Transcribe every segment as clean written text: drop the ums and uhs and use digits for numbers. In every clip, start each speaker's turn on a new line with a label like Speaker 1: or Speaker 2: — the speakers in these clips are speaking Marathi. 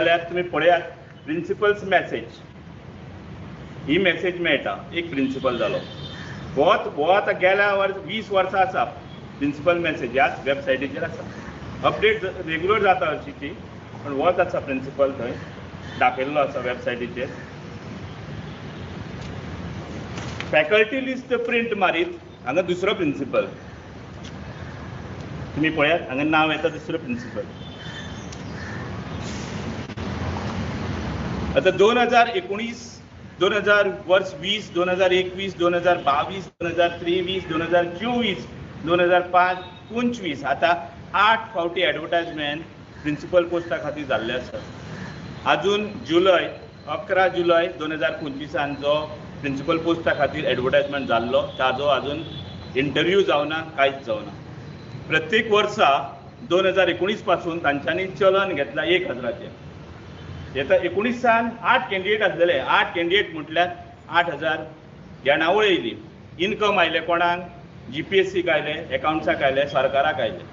Speaker 1: जाल्यार तुम्ही पळयात प्रिंसिपल्स मॅसेज ही मॅसेज मेळटा एक प्रिंसिपल जालो हो आतां गेल्या 20 वर्सां आसा प्रिंसिपल मॅसेज ह्याच वेबसायटीचेर आसा अपडेट रेग्युलर जाता हरशींची पण होच आसा प्रिंसिपल थंय दाखयल्लो आसा वेबसायटीचेर फॅकल्टी लिस्ट प्रिंट मारीत हांगा दुसरो प्रिंसिपल तुम्ही पळयात हांगा नाव येता दुसरो प्रिंसिपल आता 2019 वर्ष 20 2021 2022 2023 2024 2025 आता 8 फावटी ॲडव्हर्टायजमेंट प्रिंसिपल पोस्टा खातीर जाल्ले आसा अजून 11 जुलय 2025 जो प्रिंसिपल पोस्टा खातीर ॲडव्हर्टायजमेंट जाल्लो ताजो अजून इंटरव्यू जावना कांयच जावना प्रत्येक वर्सा 2019 पासून तांच्यांनी चलन घेतला 1000चे येता 19 8 कॅन्डिडेट आसलेले 8 कॅन्डिडेट म्हटल्यार 8000 येणावळ येयली इनकम आयले कोणाक GPSCक आयले एकाउंट्साक आयले सरकाराक आयले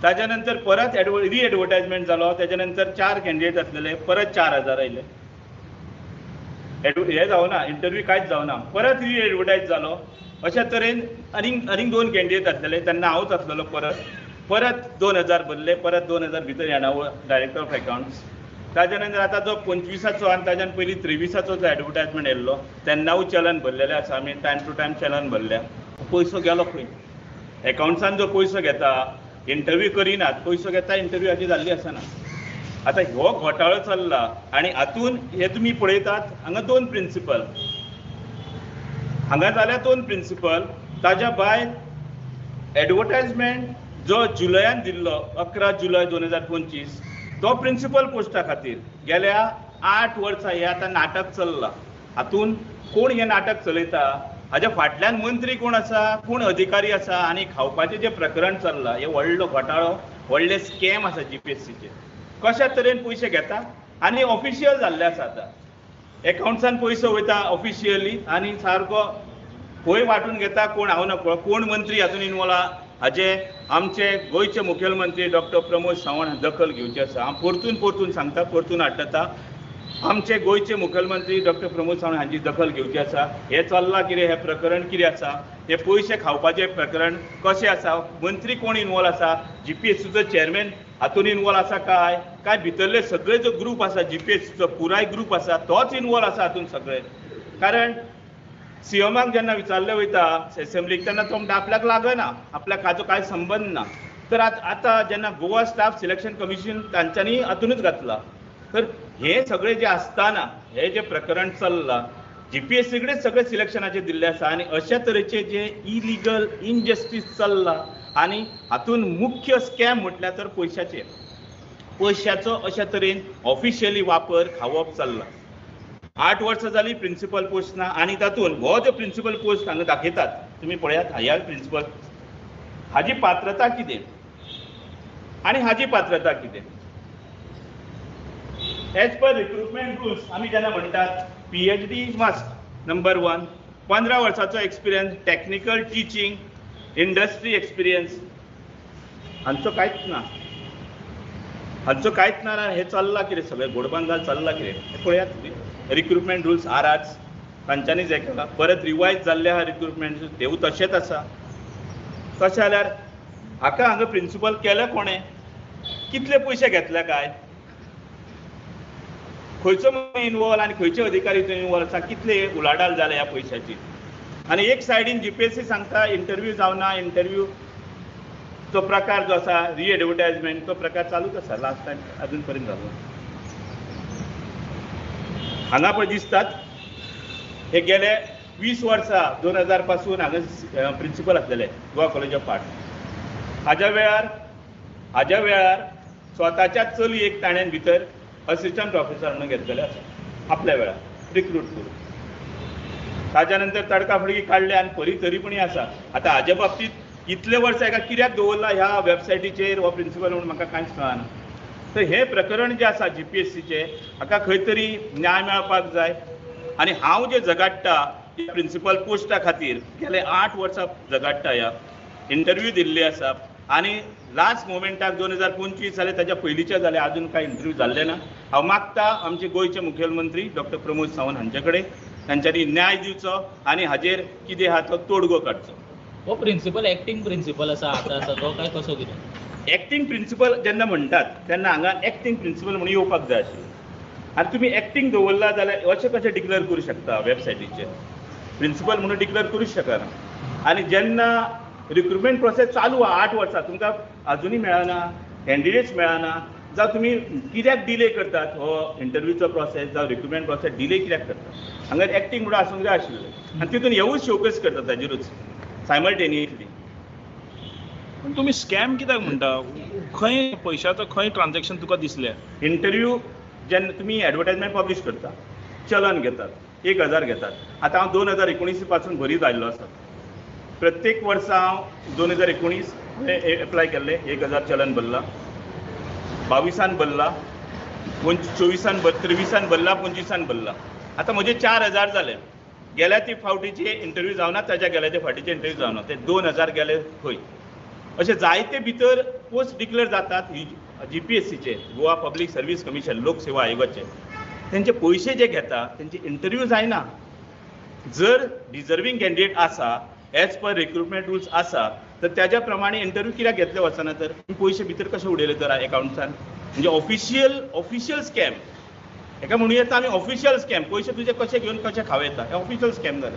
Speaker 1: ताच्या नंतर परत री ॲडव्हर्टायजमेंट जालो त्याच्या नंतर 4 कॅन्डिडेट आसलेले परत 4000 आयले हे जावना इंटरव्यू कांयच जावना परत री ॲडव्हर्टायज जालो अशा तरेन आनीक 2 कॅन्डिडेट आसलेले तेन्ना हांवूच आसलेलो परत 2000 भरले परत 2000 भितर येणावळ डायरेक्टर ऑफ अकाउंट्स ताच्या नंतर आता जो 25चो आनी ताच्यान पयलीं 23चो जो ॲडव्हर्टायजमेंट येयल्लो तेन्नाय चलन भरलेले आसा आमी टायम टू टायम चलन भरल्या पयसो गेलो खंय अकाउंट्सान जो पयसो घेता इंटरव्यू करिनात पयसो घेता इंटरव्यू हाची जाल्ली आसना आतां हो घोटाळो चल्ला आनी हातून हे तुमी पळयतात हांगा 2 प्रिंसिपल हांगा जाल्यार 2 प्रिंसिपल ताच्या भायर ॲडव्हर्टायजमेंट जो जुलयान दिल्लो 11 जुलय 2025 तो प्रिंसिपल पोस्टा खातीर गेल्या 8 वर्सां हे आतां नाटक चल्लां हातून कोण हे नाटक चलयता हाज्या फाटल्यान मंत्री कोण आसा कोण अधिकारी आसा आनी खावपाचें जें प्रकरण चल्लां हे व्हडलो घोटाळो व्हडले स्कॅम आसा GPSCचे कशा तरेन पयशे घेता आनी ऑफिशियल जाल्ले आसा आतां अकाउंट्सान पयसो वयता ऑफिशियली आनी सारको खंय वांटून घेता कोण हांव नकळो कोण मंत्री हातून इनवॉल्व आहा हाचे आमचे गोंयचे मुखेलमंत्री डॉक्टर प्रमोद सावंत दखल घेवची आसा हांव परतून सांगता परतून हाडटा आमचे गोंयचे मुखेलमंत्री डॉक्टर प्रमोद सावंत हांची दखल घेवची आसा हे चल्लां कितें हे प्रकरण कितें आसा हे पयशे खावपाचें प्रकरण कशें आसा मंत्री कोण इनवॉल्व आसा GPSCचो चेअरमॅन हातून इनवॉल्व आसा काय भितरले सगळे जो ग्रूप आसा GPSCचो पुराय ग्रूप आसा तोच इनवॉल्व आसा हातून सगळे कारण CMाक जेन्ना विचारले वयता असेंब्लीक तेन्ना तो म्हणटा आपल्याक लागना आपल्याक हाचो कांय संबंद ना तर आतां जेन्ना गोवा स्टाफ सिलेक्शन कमिशन तांच्यांनी हातूनच घातला तर हे सगळे जे आसतना हे जे प्रकरण चल्लां GPSC कडेन सगळे सिलेक्शनाचे दिल्ले आसा आनी अशा तरेचे जे इलिगल इनजस्टीस चल्लां आनी हातून मुख्य स्कॅम म्हटल्यार तर पयशाचो अशा तरेन ऑफिशियली वापर खावप चल्ला 8 वर्सां जाली प्रिंसिपल पोस्ट ना आनी तातून हो जो प्रिंसिपल पोस्ट हांगा दाखयतात तुमी पळयात ह्या प्रिंसिपल हाजी पात्रता कितें आनी हाजी पात्रता कितें एज पर रिक्रुटमेंट रुल्स आमी जेन्ना म्हणटात PhD मस्ट नंबर 1 15 वर्सांचो experience technical teaching industry experience हांचो कांयच ना हे चल्लां कितें सगळें घोडबंगाल चल्लां कितें हे पळयात रिक्रुटमेंट रुल्स आराच तांच्यांनीच हे केला परत रिवायज जाल्ले आहा रिक्रुटमेंट तेवूय तशेंच आसा कशें जाल्यार हांगा प्रिंसिपल केलें कोणें कितले पयशे घेतले काय खंयचो इनवॉल्व आनी खंयचे अधिकारी इनवॉल्व आसा कितले उलाढाल जाल्या ह्या पयशाची आनी एक सायडीन GPSC सांगता इंटरव्यू जावना इंटरव्यू तो प्रकार जो आसा री ॲडव्हर्टायजमेंट तो प्रकार चालूच आसा लास्ट टायम अजून पर्यंत जालो हांगा पळय दिसतात हे गेले 20 वर्सां 2000 पासून हांगा प्रिंसिपल आसलेले गोवा कॉलेज ऑफ आर्ट हाज्या वेळार स्वताच्या चलयेक ताणें भितर असिस्टंट प्रोफेसर म्हणून घेतलेले आसा आपल्या वेळार रिक्रूट करून ताच्या नंतर तडकाफडकी काडले आनी तरी आसा आतां हाजे बाबतींत इतले वर्सां हाका कित्याक दवरला ह्या वेबसायटीचेर हो प्रिंसिपल म्हणून म्हाका कांयच कळना तर हे प्रकरण जे आसा GPSCचे हाका खंय तरी न्याय मेळपाक जाय आनी हांव जे झगडटा प्रिंसिपल पोस्टा खातीर गेले 8 वर्सां झगडटा ह्या इंटरव्यू दिल्ली आसा आनी लास्ट मोमेंटाक 2025 जाले ताच्या पयलींचे जाले अजून कांय इंटरव्यू जाल्ले ना. हांव मागता आमचे गोंयचे मुखेलमंत्री डॉक्टर प्रमोद सावंत हांचे कडेन तांच्यांनी न्याय दिवचो आनी हाजेर कितें आहा तो तोडगो काडचो.
Speaker 2: हो प्रिंसिपल एक्टिंग प्रिंसिपल आसा आतां आसा तो काय कसो कितें?
Speaker 1: एक्टिंग प्रिंसिपल जेन्ना म्हणटात तेन्ना हांगा एक्टिंग प्रिंसिपल म्हणून येवपाक जाय आशिल्लें. आनी तुमी एक्टिंग दवरला जाल्यार अशें कशें डिक्लेअर करूं शकता वेबसायटीचेर? प्रिंसिपल म्हणून डिक्लेअर करूंच शकना. आनी जेन्ना रिक्रुटमेंट प्रोसेस चालू आहा 8 वर्सां तुमकां अजुनूय मेळना, कॅन्डिडेट्स मेळना, जावं तुमी कित्याक डिले करतात हो इंटरव्यूचो प्रोसेस जावं रिक्रुटमेंट प्रोसेस डिले कित्याक करतात? हांगा एक्टिंग म्हणून आसूंक जाय आशिल्लें आनी तितून येवूच शोकेस करतात ताजेरूच सायमल्टेनियसली.
Speaker 3: पण तुम्ही स्कॅम कित्याक म्हणटा? खंय पयशाचो खंय ट्रान्झॅक्शन तुका दिसलें?
Speaker 1: इंटरव्यू जेन्ना तुमी एडवर्टायजमेंट पब्लीश करता चलन घेतात 1000 घेतात. आतां हांव 2019 पासून भरीत आयिल्लो आसा. प्रत्येक वर्सा हांव 2019 एप्लाय केल्ले 1000 चलन भरला, 22 भरला, 24 23 भरला, 25 भरला. आतां म्हजे 4000 जाले. गेल्या ती फावटीचे इंटरव्यू जावना, ताच्या गेल्या ते फावटीचे इंटरव्यू जावना, ते 2000 गेले खंय. अशे जायते भितर पोस्ट डिक्लेअर जातात GPSCचे गोवा पब्लीक सर्वीस कमिशन लोकसेवा आयोगाचे. तेंचे पयशे जे घेता तेंचे इंटरव्यू जायना. जर डिजर्विंग कॅन्डिडेट आसा एज पर रिक्रुटमेंट रुल्स आसा तर त्याच्या प्रमाणे इंटरव्यू कित्याक घेतले वचना? तर पयशे भितर कशे उडयले तर अकाउंट्सान? म्हणजे ऑफिशियल स्कॅम. हेका म्हणूं येता आमी ऑफिशियल स्कॅम. पयशे तुजे कशे घेवन कशे खावयता हे ऑफिशियल स्कॅम जाले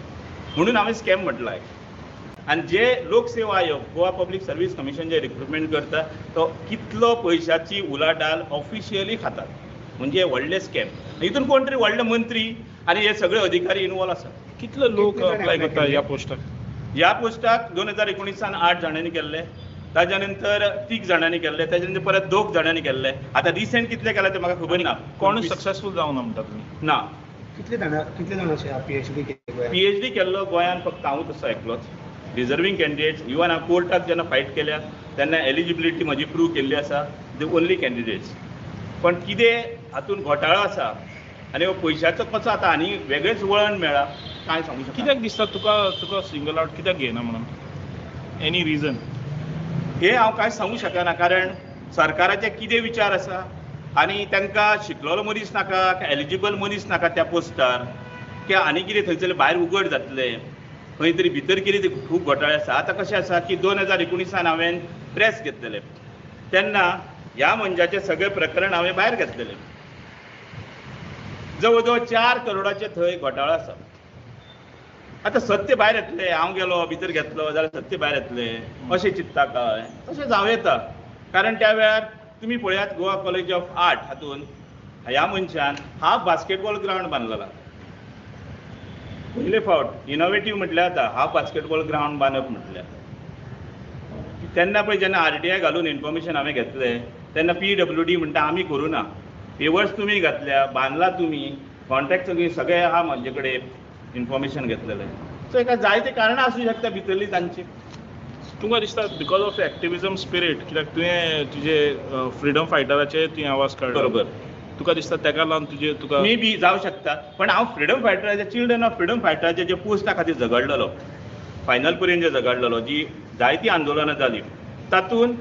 Speaker 1: म्हणून हांवें स्कॅम म्हटलाय. आनी जे लोकसेवा आयोग गोवा पब्लीक सर्वीस कमिशन जे रिक्रुटमेंट करता तो कितलो पयशाची उलाढाल ऑफिशियली खातात म्हणजे व्हडले स्कॅम. हितून कोण तरी व्हडले मंत्री आनी हे सगळे अधिकारी इन्वॉल्व आसा.
Speaker 3: कितले लोक अप्लाय करता ह्या पोस्टाक?
Speaker 1: ह्या पोस्टाक 2019 8 जाणांनी केल्ले, ताज्या नंतर 3 जाणांनी केल्ले, ताज्या नंतर परत 2 जाणांनी केल्ले. आतां रिसेंट कितले केला ते म्हाका खबर ना.
Speaker 3: कोण सक्सेसफूल जावना म्हणटा तुमी?
Speaker 1: ना.
Speaker 4: कितले जाण अशे
Speaker 1: PhD केल्लो गोंयान फक्त हांवूच असो एकलोच. डिजर्विंग कॅन्डिडेट्स इवन हांव कोर्टाक जेन्ना फायट केल्या तेन्ना एलिजिबिलिटी म्हजी प्रूव केल्ली आसा. The only candidates. पण कितें हातून घोटाळो आसा आनी हो पयशाचो कसो आतां आनी वेगळेच वळण मेळ्ळा कांय सांगूं शकना.
Speaker 3: कित्याक दिसता तुका सिंगल आउट कित्याक घेयना म्हणून? Any region?
Speaker 1: हे हांव कांय सांगूं शकना कारण सरकाराचे कितें विचार आसा आनी तांकां शिकलेलो मनीस नाका काय एलिजिबल मनीस नाका त्या पोस्टार किंवा आनी कितें थंयसर भायर उगड जातलें खंय तरी भितर कितें खूब घोटाळे आसा. आतां कशें आसा की 2019 हांवें प्रेस घेतलेलें तेन्ना ह्या मनशाचें सगळें प्रकरण हांवें भायर घेतलेलें. जवळ जवळ 4 करोडाचे थंय घोटाळो आसा. आतां सत्य भायर येतलें, हांव गेलो भितर घेतलो जाल्यार सत्य भायर येतलें अशें चिंतता काय? तशें जावं येता. कारण त्या वेळार तुमी पळयात गोवा कॉलेज ऑफ आर्ट हातून ह्या मनशान हाफ बास्केटबॉल ग्रावंड बांदलेला. पयले फावट इनोवेटीव म्हटल्यार आतां हाफ बास्केटबॉल ग्रावंड बांदप म्हटल्यार. तेन्ना पळय जेन्ना RTI घालून इन्फॉर्मेशन हांवें घेतलें तेन्ना PWD म्हणटा आमी करूं ना. पेवर्स तुमी घातल्या, बांदला तुमी, कॉन्ट्रॅक्ट सगळे आहा म्हजे कडेन इन्फॉर्मेशन घेतलेलें. सो हेका जायते कारणां आसूं शकता भितरली तांची.
Speaker 3: तुमकां दिसता बिकॉज ऑफ एक्टिविजम स्पिरीट कित्याक तुवें तुजे फ्रिडम फायटराचे तुवें आवाज काडलो
Speaker 1: बरोबर.
Speaker 3: तुका दिसता तेका लागून तुका
Speaker 1: मे बी जावं शकता. पण हांव फ्रिडम फायटराचे चिल्ड्रन ऑफ फ्रिडम फायटराचे जे पोस्टा खातीर झगडलेलो फायनल पर्यंत जे झगडलेलो जी जायतीं आंदोलनां जालीं तातूंत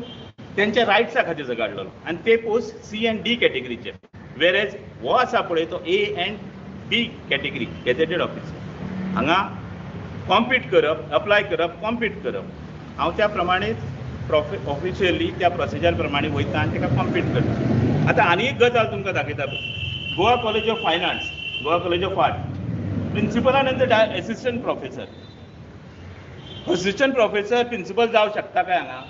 Speaker 1: तेंच्या रायट्सा खातीर झगडलेलो आनी ते पोस्ट C and D कॅटेगरीचे. वेरेज हो आसा पळय तो A and B category gazetted officer. हांगा कॉम्पीट करप, अप्लाय करप, कॉम्पीट करप. हांव त्या प्रमाणेच ऑफिशियली त्या प्रोसिजर प्रमाणे वयता आनी ताका कॉम्पीट करता. आतां आनी एक गजाल तुमकां दाखयता पळय. Goa college of finance, Goa college of art, प्रिंसिपला नंतर assistant professor. Assistant professor principal जावं शकता काय हांगा?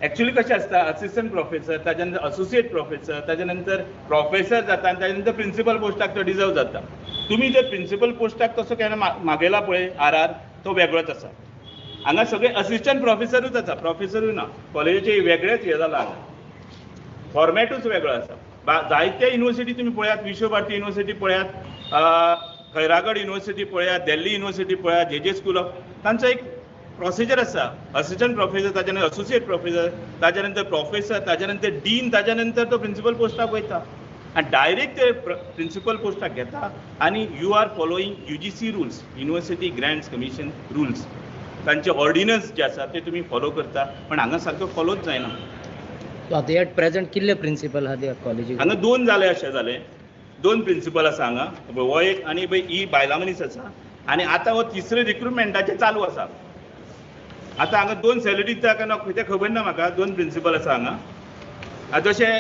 Speaker 1: एक्चुअली कशें आसता असिस्टंट प्रोफेसर, ताच्या नंतर असोसिएट प्रोफेसर, ताच्या नंतर प्रोफेसर जाता आनी ताच्या नंतर प्रिंसिपल पोस्टाक तो डिजर्व जाता. तुमी जर प्रिंसिपल पोस्टाक तसो केन्ना मागयला पळय RR तो वेगळोच आसा. हांगा सगळे असिस्टंट प्रोफेसरूच आसा, प्रोफेसरूय ना. कॉलेजीचे वेगळेच हे जाला हांगा. फॉर्मॅटूच वेगळो आसा. जायते युनिवर्सिटी तुमी पळयात, विश्वभारती युनिवर्सिटी पळयात, खैरागड युनिवर्सिटी पळयात, दिल्ली युनिवर्सिटी पळयात, JJ स्कूल ऑफ, तांचो एक प्रोसिजर आसा. असिस्टंट प्रोफेसर, ताच्या नंतर असोसिएट प्रोफेसर, ताच्या नंतर प्रोफेसर, ताच्या नंतर डीन, ताच्या नंतर तो प्रिंसिपल पोस्टाक वयता आनी डायरेक्ट ते प्रिंसिपल पोस्टाक घेता. आनी you are following UGC rules, university grants commission rules. तांचे ऑर्डिनन्स जे आसा ते तुमी फॉलो करता पण हांगा सारको फॉलोच जायना.
Speaker 5: आतां एट प्रेझेंट कितले प्रिंसिपल आहा त्या कॉलेजीक?
Speaker 1: हांगा 2 जाले अशें जालें, 2 प्रिंसिपल आसा हांगा, हो एक आनी ही बायला मनीस आसा आनी आतां हो तिसरे रिक्रुटमेंटाचे चालू आसा. आतां हांगा 2 सॅलरी दिता काय ना तें खबर ना म्हाका. 2 प्रिंसिपल आसा हांगा. जशें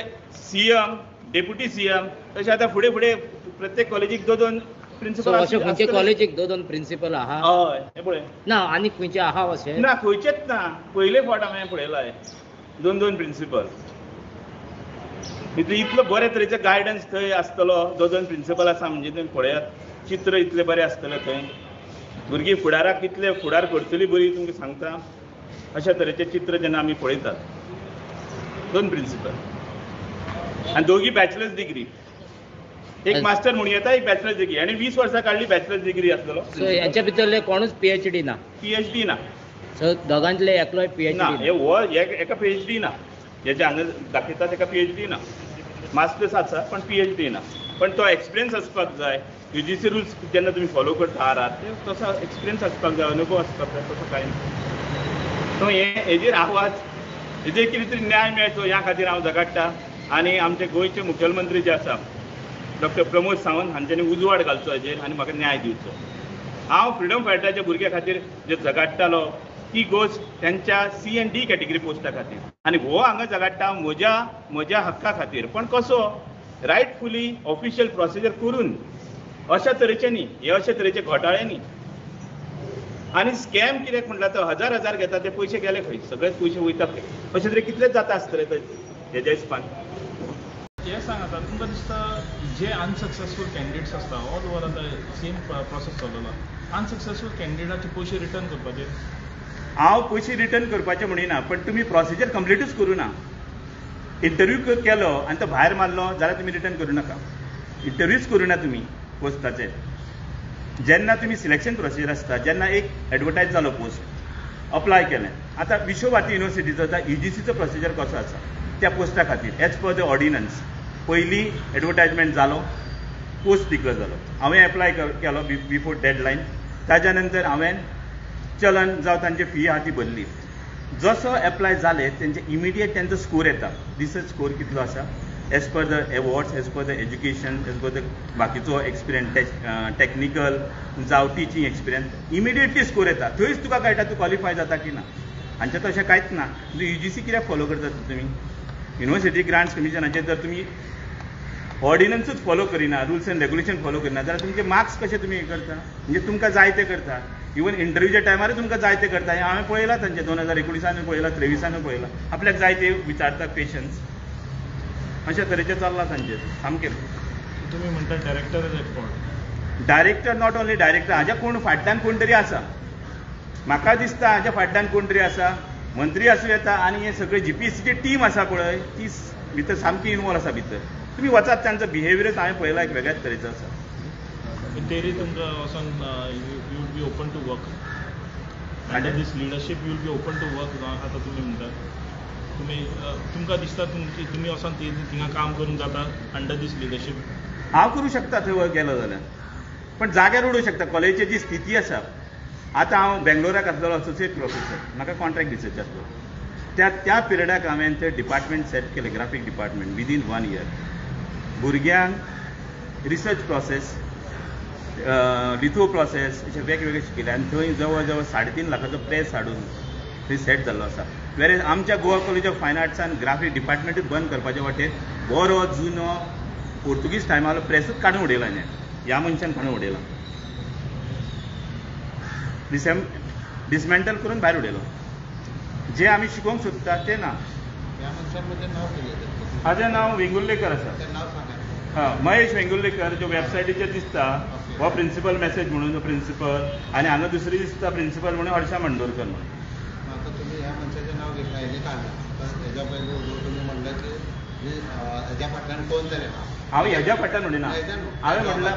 Speaker 1: CM, डेप्युटी CM तशें आतां फुडें फुडें प्रत्येक कॉलेजीक 2 प्रिंसिपल
Speaker 5: अशें खंयचे कॉलेजीक 2 प्रिंसिपल आहा?
Speaker 1: हय, हे पळय
Speaker 5: ना आनी खंयचे आहा अशें?
Speaker 1: ना खंयचेच ना. पयले फावट हांवें पळयलाय 2 प्रिंसिपल. इतलो बरे तरेचे गायडन्स थंय आसतलो. 2 प्रिंसिपल आसा म्हणजे तुमी पळयात, चित्र इतले बरें आसतलें थंय. भुरगीं फुडाराक कितले फुडार करतलीं बरी तुमकां सांगता. अशा तरेचें चित्र जेन्ना आमी पळयतात. 2 प्रिंसिपल आनी दोगी बॅचलर्स डिग्री. एक मास्टर म्हणून येता, एक बॅचलर्स डिग्री. आनी 20 वर्सां काडली बॅचलर्स डिग्री आसतलो.
Speaker 5: सो हेच्या भितरले कोणूच PhD ना?
Speaker 1: PhD ना.
Speaker 5: सो दोगांतले एकलोय PhD
Speaker 1: ना.
Speaker 5: ना?
Speaker 1: एका PhD ना. हेजे हांगा दाखयता तेका PhD ना. मास्टर्स आसा पण PhD ना. पण तो एक्सपिरियन्स आसपाक जाय. UGC रुल्स जेन्ना तुमी फॉलो करता आहात तसो एक्सपिरियन्स आसपाक जाय, अनुभव आसपाक जाय. तसो कांय ना. सो हेजेर आवाज, हेजेर कितें तरी न्याय मेळचो ह्या खातीर हांव झगडटां. आनी आमचे गोंयचे मुखेलमंत्री जे आसा डॉक्टर प्रमोद सावंत हांच्यांनी उजवाड घालचो हेजेर आनी म्हाका न्याय दिवचो. हांव फ्रिडम फायटराच्या भुरग्यां खातीर जे झगडटालो ती गोश्ट त्यांच्या C and D कॅटेगरी पोस्टा खातीर. आनी हो हांगा झगडटा म्हज्या हक्का खातीर. पण कसो रायटफुली ऑफिशियल प्रोसिजर करून अशा तरेचे न्ही, हे अशे तरेचे घोटाळे न्ही. आनी स्कॅम कित्याक म्हटल्यार तो 1000 घेता ते पयशे गेले खंय? सगळेच पयशे वयता खंय? अशे तरेन कितलेच जाता आसतले हेज्या हिसपान.
Speaker 3: हे सांग आता तुमकां दिसता जे अनसक्सेसफूल कॅन्डिडेट्स आसता ऑल ओवर आतां सेम प्रोसेस चललो. अनसक्सेसफूल कॅन्डिडेटाचे पयशे रिटर्न करपाचे?
Speaker 1: हांव पयशे रिटर्न करपाचे म्हणिना, पण तुमी प्रोसिजर कंप्लीटूच करूं ना. इंटरव्यू केलो आनी तो भायर मारलो जाल्यार तुमी रिटर्न करूं नाका. इंटरव्यूच करूं ना तुमी पोस्टाचे. जेन्ना तुमी सिलेक्शन प्रोसिजर आसता, जेन्ना एक एडवर्टायज जालो पोस्ट, अप्लाय केलें. आतां विश्वभारती युनिवर्सिटीचो UGCचो प्रोसिजर कसो आसा त्या पोस्टा खातीर एज पर द ऑर्डिनन्स. पयलीं एडवर्टायजमेंट जालो, पोस्ट डिक्लेअर जालो, हांवें एप्लाय केलो बिफोर डेडलायन. ताज्या नंतर हांवें चलन जावं तांची फी आहा ती भरली. जसो एप्लाय जाले तेंचे इमिडिएट तेंचो स्कोर येता. रिसर्च स्कोर कितलो आसा as per the awards, as per the education, as per the बाकीचो एक्सपिरियन्स, टॅक्निकल जावं टिचींग एक्सपिरियन्स, इमिडिएटली स्कोर येता. थंयच तुका कळटा तूं क्वॉलिफाय जाता की ना. हांचे तशें कांयच ना. UGC कित्याक फॉलो करतात तुमी? युनिवर्सिटी ग्रांट्स कमिशनाचेर जर तुमी ऑर्डिनन्सूच फॉलो करिना, रुल्स एंड रेग्युलेशन फॉलो करिना जाल्यार तुमचे मार्क्स कशे तुमी हे करता? म्हणजे तुमकां जाय ते करता. इवन इंटरव्यूच्या टायमारूय तुमकां जाय ते करता. हांवें पळयलां तांचे 2019 पळयलां, 23 पळयलां. आपल्याक जाय ते विचारता क्वेश्चन्स. अशा तरेचें चल्लां तांचेर सामकें.
Speaker 3: तुम्ही म्हणटा director is at fault.
Speaker 1: Director not only director, हाज्या कोण फाटल्यान कोण तरी आसा. म्हाका दिसता हाज्या फाटल्यान कोण तरी आसा. मंत्री आसूं येता आनी हे सगळे GPSCची टीम आसा पळय ती भितर सामकी इनवॉल्व आसा भितर. तुमी वचात तांचो बिहेवियरच हांवें पळयला एक वेगळ्याच तरेचो आसा.
Speaker 3: तेरी तुमकां वचोन you will be open to work under this leadership, you will be open to work. आतां तुमी म्हणटा तुमकां दिसता तुमी वचोन थिंगा काम करूंक जाता अंडर दीस लिडरशीप?
Speaker 1: हांव करूं शकता थंय गेलो जाल्यार, पण जाग्यार उडोवंक शकता. कॉलेजीची जी स्थिती आसा, आतां हांव बेंगलोराक आसलेलो असोसिएट प्रोफेसर, म्हाका कॉन्ट्रॅक्ट दिवचो आसलो. त्या पिरियडाक हांवें ते डिपार्टमेंट सेट केलें, ग्राफीक डिपार्टमेंट. विदीन 1 year भुरग्यांक रिसर्च प्रोसेस, लिथो प्रोसेस अशे वेगवेगळे शिकयले. आनी थंय जवळ जवळ 3.5 लाखाचो प्रेस हाडून थंय सेट जाल्लो आसा. वेरेज आमच्या गोवा कॉलेज ऑफ फायन आर्ट्सान ग्राफीक डिपार्टमेंटूच बंद करपाचे वाटेर बरो जुनो पोर्तुगीज टायमालो प्रेसूच काडून उडयला. ह्या मनशान काडून उडयला, डिसमेंटल करून भायर उडयलो. जे आमी शिकोवंक सोदता ते ना. हाजें नांव वेंगुर्लेकर आसा. महेश वेंगुर्लेकर. जो वेबसायटीचेर दिसता हो प्रिंसिपल मॅसेज म्हणून प्रिंसिपल, आनी हांगा दुसरी दिसता प्रिंसिपल म्हणून हर्षा मंडोरकर म्हणून.
Speaker 6: आता तुम्ही ह्या मनशाचें नाव घेतला, हेजे काढला, हेज्या पयलीं तुम्ही म्हणलें की हेज्या फाटल्यान कोण तरी
Speaker 1: हांव हेज्या फाटल्यान म्हणिना. हांवें म्हणलां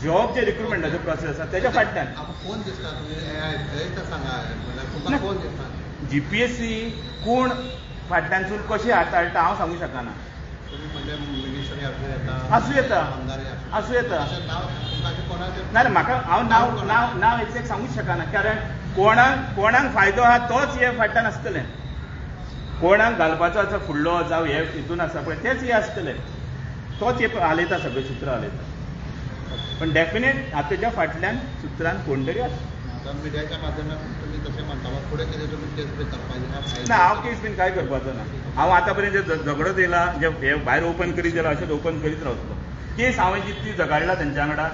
Speaker 1: जॉब जे रिक्रुटमेंटाचो प्रोसेस आसा तेज्या फाटल्यान.
Speaker 6: कोण दिसता तुम्ही थंय सांगा, म्हणल्यार तुका कोण दिसता?
Speaker 1: GPSC कोण फाटल्यानसून कशें हाताळटा हांव सांगूंक शकना.
Speaker 6: तुम्ही म्हणजे मिनिस्टरी आसूं येता,
Speaker 1: आसूं येता,
Speaker 6: आमदारी
Speaker 1: आसूं येता.
Speaker 6: अशें नांव तुमकां कोणाचें
Speaker 1: ना म्हाका हांव नांव एक्झॅक्ट सांगूंक शकना. कारण कोणाक फायदो आहा तोच हे फाटल्यान आसतलें. कोणाक घालपाचो आसा फुडलो जावं हे हितून आसा पळय तेच हे आसतले. तोच हे हालयता सगळें सुत्र हालयता. पण डेफिनेट हाताच्या फाटल्यान सुत्रान कोण तरी आसा.
Speaker 6: आता मीडियाच्या माध्यमातून तुम्ही तसे म्हणता मग पुढे कितें तुम्ही केस बी करपाची
Speaker 1: ना हांव केस बीन काय करपाचो ना. हांव आतां पर्यंत जे झगडो येयला जे हे भायर ओपन करीत गेला अशेंच ओपन करीत रावतलो. केस हांवें जितली झगडला तेंच्या वांगडा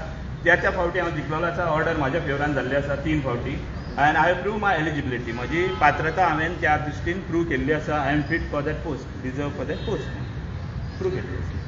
Speaker 1: त्या फावटी हांव जिखलेलो आसा. ऑर्डर म्हाज्या फेवरान जाल्ली आसा 3 फावटी. And I prove my eligibility. म्हजी पात्रता हांवें त्या दृश्टीन प्रूव केल्ली आसा. I am fit for that post, deserve for that post prove केल्ली आसा.